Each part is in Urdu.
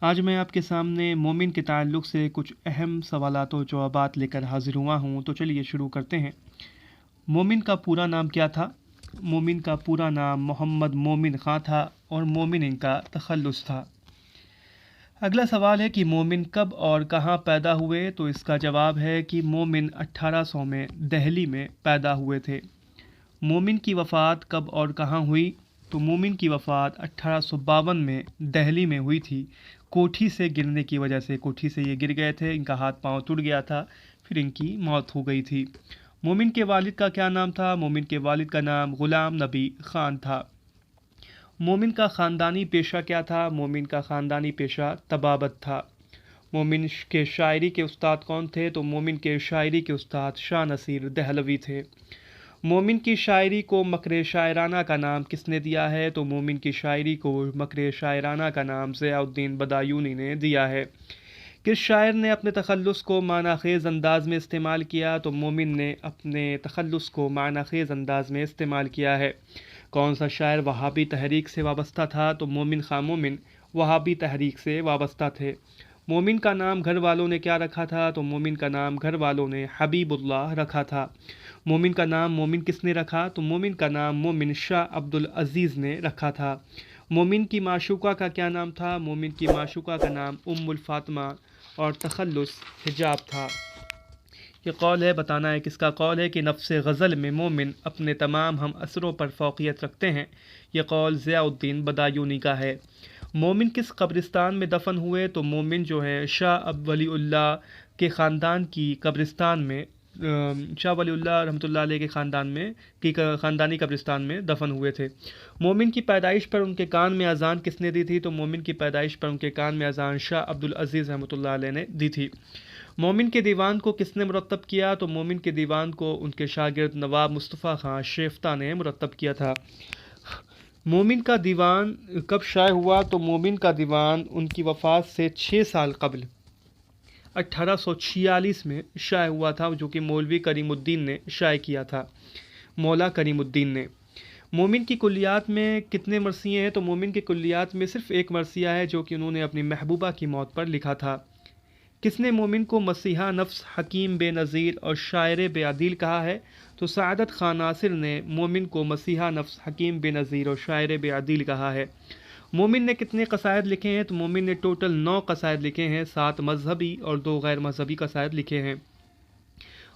آج میں آپ کے سامنے مومن کے تعلق سے کچھ اہم سوالات و جوابات لے کر حاضر ہوا ہوں، تو چلیے شروع کرتے ہیں۔ مومن کا پورا نام کیا تھا؟ مومن کا پورا نام محمد مومن خان تھا اور مومن ان کا تخلص تھا۔ اگلا سوال ہے کہ مومن کب اور کہاں پیدا ہوئے؟ تو اس کا جواب ہے کہ مومن 1800 میں دہلی میں پیدا ہوئے تھے۔ مومن کی وفات کب اور کہاں ہوئی؟ تو مومن کی وفات 1852 میں دہلی میں ہوئی تھی۔ کوٹھی سے گرنے کی وجہ سے، کوٹھی سے یہ گر گئے تھے، ان کا ہاتھ پاؤں ٹوٹ گیا تھا، پھر ان کی موت ہو گئی تھی۔ مومن کے والد کا کیا نام تھا؟ مومن کے والد کا نام غلام نبی خان تھا۔ مومن کا خاندانی پیشہ کیا تھا؟ مومن کا خاندانی پیشہ طبابت تھا۔ مومن کے شاعری کے استاد کون تھے؟ تو مومن کے شاعری کے استاد شاہ نصیر دہلوی تھے۔ مومن کی شاعری کو مکر شاعرانہ کا نام کس نے دیا ہے؟ تو مومن کی شاعری کو مکر شاعرانہ کا نام ضیاء الدین بدایونی نے دیا ہے۔ کس شاعر نے اپنے تخلص کو معنی خیز انداز میں استعمال کیا؟ تو مومن نے اپنے تخلص کو معنی خیز انداز میں استعمال کیا ہے۔ کون سا شاعر وہابی تحریک سے وابستہ تھا؟ تو مومن خان مومن وہابی تحریک سے وابستہ تھے۔ مومن کا نام گھر والوں نے کیا رکھا تھا؟ تو مومن کا نام گھر والوں نے حبیب اللہ رکھا تھا۔ مومن کا نام مومن کس نے رکھا؟ تو مومن کا نام مومن شاہ عبدالعزیز نے رکھا تھا۔ مومن کی معشوقہ کا کیا نام تھا؟ مومن کی معشوقہ کا نام ام الفاطمہ اور تخلص حجاب تھا۔ یہ قول ہے، بتانا ہے کس کا قول ہے، کہ نفس غزل میں مومن اپنے تمام ہم اثروں پر فوقیت رکھتے ہیں۔ یہ قول ضیاء الدین بدایونی کا ہے۔ مومن کس قبرستان میں دفن ہوئے؟ تو مومن جو ہے شاہ ولی اللہ کے خاندان کی قبرستان میں، شاہ ولی اللہ رحمۃ اللہ علیہ کے خاندان میں کی خاندانی قبرستان میں دفن ہوئے تھے۔ مومن کی پیدائش پر ان کے کان میں اذان کس نے دی تھی؟ تو مومن کی پیدائش پر ان کے کان میں اذان شاہ عبدالعزیز رحمۃ اللہ علیہ نے دی تھی۔ مومن کے دیوان کو کس نے مرتب کیا؟ تو مومن کے دیوان کو ان کے شاگرد نواب مصطفیٰ خان شیفتہ نے مرتب کیا تھا۔ مومن کا دیوان کب شائع ہوا؟ تو مومن کا دیوان ان کی وفات سے 6 سال قبل 1846 میں شائع ہوا تھا، جو کہ مولوی کریم الدین نے شائع کیا تھا، مولا کریم الدین نے۔ مومن کی کلیات میں کتنے مرثیے ہیں؟ تو مومن کی کلیات میں صرف ایک مرثیہ ہے، جو کہ انہوں نے اپنی محبوبہ کی موت پر لکھا تھا۔ کس نے مومن کو مسیحا نفس، حکیم بے نظیر اور شاعر بے عدیل کہا ہے؟ تو سعادت خان ناصر نے مومن کو مسیحا نفس، حکیم بے نظیر اور شاعر بے عدیل کہا ہے۔ مومن نے کتنے قصائد لکھے ہیں؟ تو مومن نے ٹوٹل 9 قصائد لکھے ہیں، 7 مذہبی اور 2 غیر مذہبی قصائد لکھے ہیں۔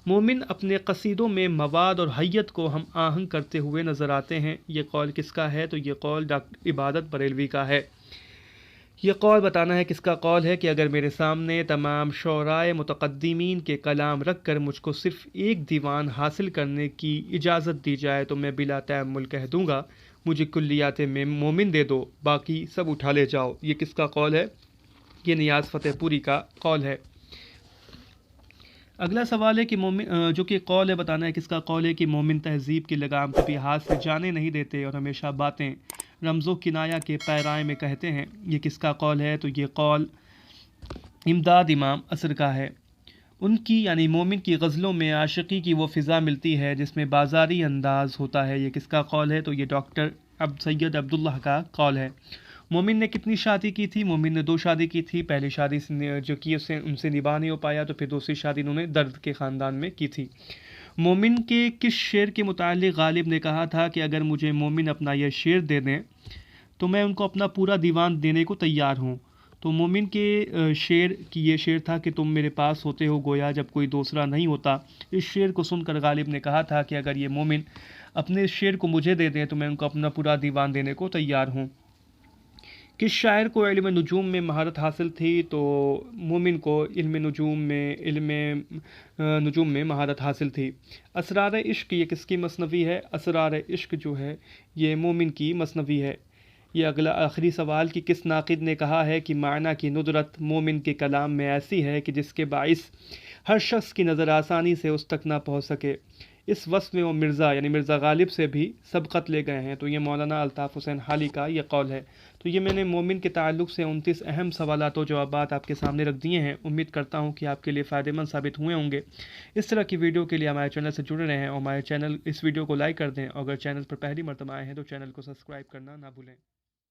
مومن اپنے قصیدوں میں مواد اور حیت کو ہم آہنگ کرتے ہوئے نظر آتے ہیں۔ یہ قول کس کا ہے؟ تو یہ قول ڈاکٹر عبادت بریلوی کا ہے۔ یہ قول بتانا ہے کس کا قول ہے، کہ اگر میرے سامنے تمام شعرائے متقدمین کے کلام رکھ کر مجھ کو صرف ایک دیوان حاصل کرنے کی اجازت دی جائے تو میں بلا تأمل کہہ دوں گا، مجھے کلیات میں مومن دے دو، باقی سب اٹھا لے جاؤ۔ یہ کس کا قول ہے؟ یہ نیاز فتح پوری کا قول ہے۔ اگلا سوال ہے کہ مومن جو کہ قول ہے، بتانا ہے کس کا قول ہے، کہ مومن تہذیب کی لگام کبھی ہاتھ سے جانے نہیں دیتے اور ہمیشہ باتیں رمز و کنایہ کے پیرائے میں کہتے ہیں۔ یہ کس کا قول ہے؟ تو یہ قول امداد امام عصر کا ہے۔ ان کی یعنی مومن کی غزلوں میں عاشقی کی وہ فضا ملتی ہے جس میں بازاری انداز ہوتا ہے۔ یہ کس کا قول ہے؟ تو یہ ڈاکٹر سید عبداللہ کا قول ہے۔ مومن نے کتنی شادی کی تھی؟ مومن نے 2 شادی کی تھی۔ پہلی شادی جو کی ان سے نباہ نہیں ہو پایا، تو پھر دوسری شادی انہوں نے درد کے خاندان میں کی تھی۔ مومن کے کس شعر کے متعلق غالب نے کہا تھا کہ اگر مجھے مومن اپنا یہ شعر دے دیں تو میں ان کو اپنا پورا دیوان دینے کو تیار ہوں؟ تو مومن کے شعر کی یہ شعر تھا کہ تم میرے پاس ہوتے ہو گویا جب کوئی دوسرا نہیں ہوتا۔ اس شعر کو سن کر غالب نے کہا تھا کہ اگر یہ مومن اپنے شعر کو مجھے دے دیں تو میں ان کو اپنا پورا دیوان دینے کو تیار ہوں۔ کس شاعر کو علم نجوم میں مہارت حاصل تھی؟ تو مومن کو علم نجوم میں مہارت حاصل تھی۔ اسرار عشق یہ کس کی مثنوی ہے؟ اسرار عشق جو ہے یہ مومن کی مثنوی ہے۔ یہ اگلا آخری سوال کہ کس ناقد نے کہا ہے کہ معنی کی ندرت مومن کے کلام میں ایسی ہے کہ جس کے باعث ہر شخص کی نظر آسانی سے اس تک نہ پہنچ سکے۔ اس وصف میں وہ مرزا یعنی مرزا غالب سے بھی سبقت لے گئے ہیں۔ تو یہ مولانا الطاف حسین حالی کا یہ قول ہے۔ تو یہ میں نے مومن کے تعلق سے 29 اہم سوالات و جوابات آپ کے سامنے رکھ دیے ہیں۔ امید کرتا ہوں کہ آپ کے لیے فائدہ مند ثابت ہوئے ہوں گے۔ اس طرح کی ویڈیو کے لیے ہمارے چینل سے جڑے رہیں اور ہمارے چینل اس ویڈیو کو لائک کر دیں، اور اگر چینل پر پہلی مرتبہ آئے ہیں تو چینل کو سبسکرائب کرنا نہ بھولیں۔